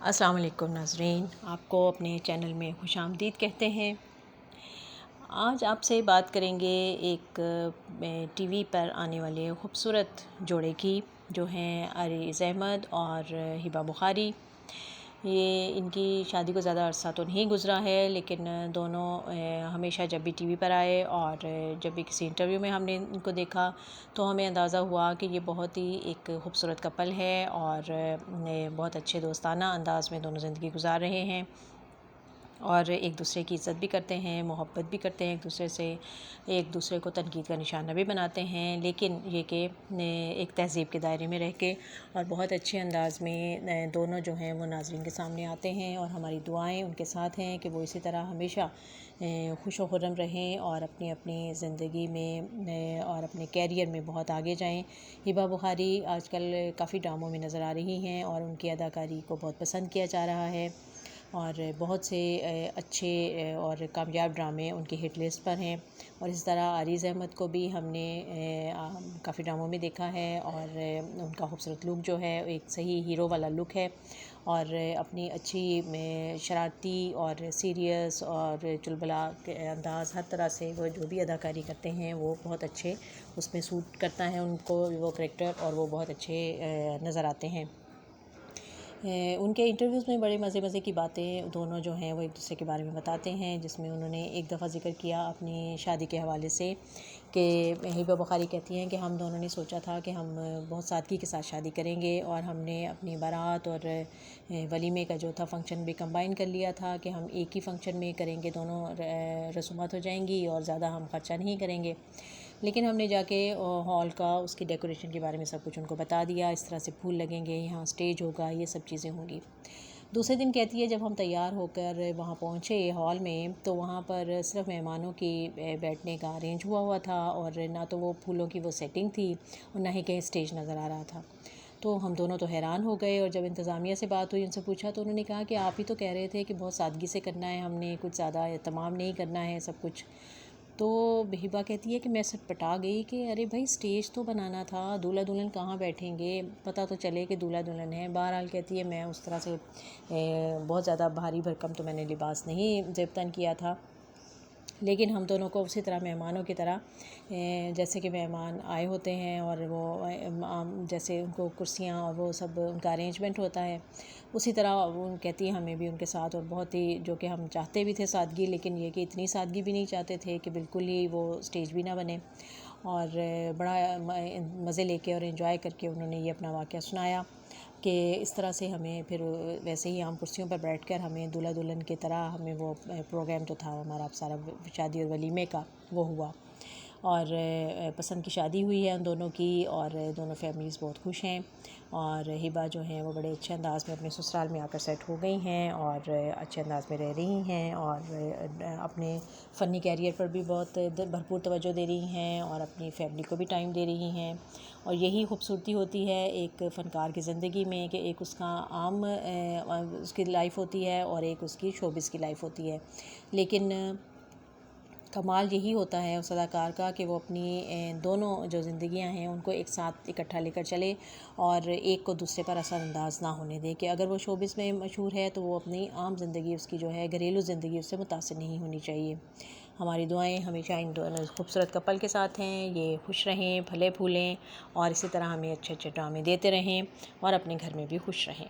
السلام علیکم ناظرین، آپ کو اپنے چینل میں خوش آمدید کہتے ہیں۔ آج آپ سے بات کریں گے ایک ٹی وی پر آنے والے خوبصورت جوڑے کی، جو ہیں عریض احمد اور ہبہ بخاری۔ یہ ان کی شادی کو زیادہ عرصہ تو نہیں گزرا ہے، لیکن دونوں ہمیشہ جب بھی ٹی وی پر آئے اور جب بھی کسی انٹرویو میں ہم نے ان کو دیکھا تو ہمیں اندازہ ہوا کہ یہ بہت ہی ایک خوبصورت کپل ہے اور بہت اچھے دوستانہ انداز میں دونوں زندگی گزار رہے ہیں اور ایک دوسرے کی عزت بھی کرتے ہیں، محبت بھی کرتے ہیں ایک دوسرے کو تنقید کا نشانہ بھی بناتے ہیں، لیکن یہ کہ ایک تہذیب کے دائرے میں رہ کے اور بہت اچھے انداز میں دونوں جو ہیں وہ ناظرین کے سامنے آتے ہیں، اور ہماری دعائیں ان کے ساتھ ہیں کہ وہ اسی طرح ہمیشہ خوش و خرم رہیں اور اپنی زندگی میں اور اپنے کیریئر میں بہت آگے جائیں۔ ہبہ بخاری آج کل کافی ڈراموں میں نظر آ رہی ہیں اور ان کی اداکاری کو بہت پسند کیا جا رہا ہے، اور بہت سے اچھے اور کامیاب ڈرامے ان کی ہٹ لسٹ پر ہیں۔ اور اس طرح عریض احمد کو بھی ہم نے کافی ڈراموں میں دیکھا ہے، اور ان کا خوبصورت لک جو ہے ایک صحیح ہیرو والا لک ہے، اور اپنی اچھی شرارتی اور سیریس اور چلبلا کے انداز، ہر طرح سے وہ جو بھی اداکاری کرتے ہیں وہ بہت اچھے اس میں سوٹ کرتا ہے ان کو وہ کریکٹر، اور وہ بہت اچھے نظر آتے ہیں۔ ان کے انٹرویوز میں بڑے مزے کی باتیں دونوں جو ہیں وہ ایک دوسرے کے بارے میں بتاتے ہیں، جس میں انہوں نے ایک دفعہ ذکر کیا اپنی شادی کے حوالے سے کہ ہبہ بخاری کہتی ہیں کہ ہم دونوں نے سوچا تھا کہ ہم بہت سادگی کے ساتھ شادی کریں گے، اور ہم نے اپنی بارات اور ولیمے کا جو تھا فنکشن بھی کمبائن کر لیا تھا کہ ہم ایک ہی فنکشن میں کریں گے، دونوں رسومات ہو جائیں گی اور زیادہ ہم خرچہ نہیں کریں گے۔ لیکن ہم نے جا کے ہال کا اس کی ڈیکوریشن کے بارے میں سب کچھ ان کو بتا دیا، اس طرح سے پھول لگیں گے، یہاں اسٹیج ہوگا، یہ سب چیزیں ہوں گی۔ دوسرے دن کہتی ہے جب ہم تیار ہو کر وہاں پہنچے ہال میں تو وہاں پر صرف مہمانوں کی بیٹھنے کا ارینج ہوا تھا، اور نہ تو وہ پھولوں کی وہ سیٹنگ تھی اور نہ ہی کہیں اسٹیج نظر آ رہا تھا۔ تو ہم دونوں تو حیران ہو گئے، اور جب انتظامیہ سے بات ہوئی، ان سے پوچھا تو انہوں نے کہا کہ آپ ہی تو کہہ رہے تھے کہ بہت سادگی سے کرنا ہے، ہم نے کچھ زیادہ اہتمام نہیں کرنا ہے سب کچھ۔ تو ہبہ کہتی ہے کہ میں سٹپٹا گئی کہ ارے بھائی اسٹیج تو بنانا تھا، دولہا دلہن کہاں بیٹھیں گے، پتہ تو چلے کہ دولہا دلہن ہے۔ بہرحال کہتی ہے میں اس طرح سے بہت زیادہ بھاری بھرکم تو میں نے لباس نہیں زیب تن کیا تھا، لیکن ہم دونوں کو اسی طرح مہمانوں کی طرح جیسے کہ مہمان آئے ہوتے ہیں اور وہ جیسے ان کو کرسیاں اور وہ سب ان کا ارینجمنٹ ہوتا ہے، اسی طرح وہ کہتی ہے ہمیں بھی ان کے ساتھ، اور بہت ہی جو کہ ہم چاہتے بھی تھے سادگی، لیکن یہ کہ اتنی سادگی بھی نہیں چاہتے تھے کہ بالکل ہی وہ اسٹیج بھی نہ بنے، اور بڑا مزے لے کے اور انجوائے کر کے انہوں نے یہ اپنا واقعہ سنایا کہ اس طرح سے ہمیں پھر ویسے ہی عام کرسیوں پر بیٹھ کر ہمیں دولہا دلہن کی طرح ہمیں وہ پروگرام تو تھا ہمارا سارا شادی اور ولیمے کا وہ ہوا، اور پسند کی شادی ہوئی ہے ان دونوں کی، اور دونوں فیملیز بہت خوش ہیں، اور ہبہ جو ہیں وہ بڑے اچھے انداز میں اپنے سسرال میں آ کر سیٹ ہو گئی ہیں اور اچھے انداز میں رہ رہی ہیں، اور اپنے فنی کیریئر پر بھی بہت بھرپور توجہ دے رہی ہیں، اور اپنی فیملی کو بھی ٹائم دے رہی ہیں۔ اور یہی خوبصورتی ہوتی ہے ایک فنکار کی زندگی میں کہ ایک اس کا عام اس کی لائف ہوتی ہے اور ایک اس کی شوبز کی لائف ہوتی ہے، لیکن کمال یہی ہوتا ہے اس اداکار کا کہ وہ اپنی دونوں جو زندگیاں ہیں ان کو ایک ساتھ اکٹھا لے کر چلے، اور ایک کو دوسرے پر اثر انداز نہ ہونے دے کہ اگر وہ شوبز میں مشہور ہے تو وہ اپنی عام زندگی اس کی جو ہے گھریلو زندگی اس سے متاثر نہیں ہونی چاہیے۔ ہماری دعائیں ہمیشہ ان دونوں خوبصورت کپل کے ساتھ ہیں، یہ خوش رہیں، پھلے پھولیں، اور اسی طرح ہمیں اچھے ڈرامے دیتے رہیں اور اپنے گھر میں بھی خوش رہیں۔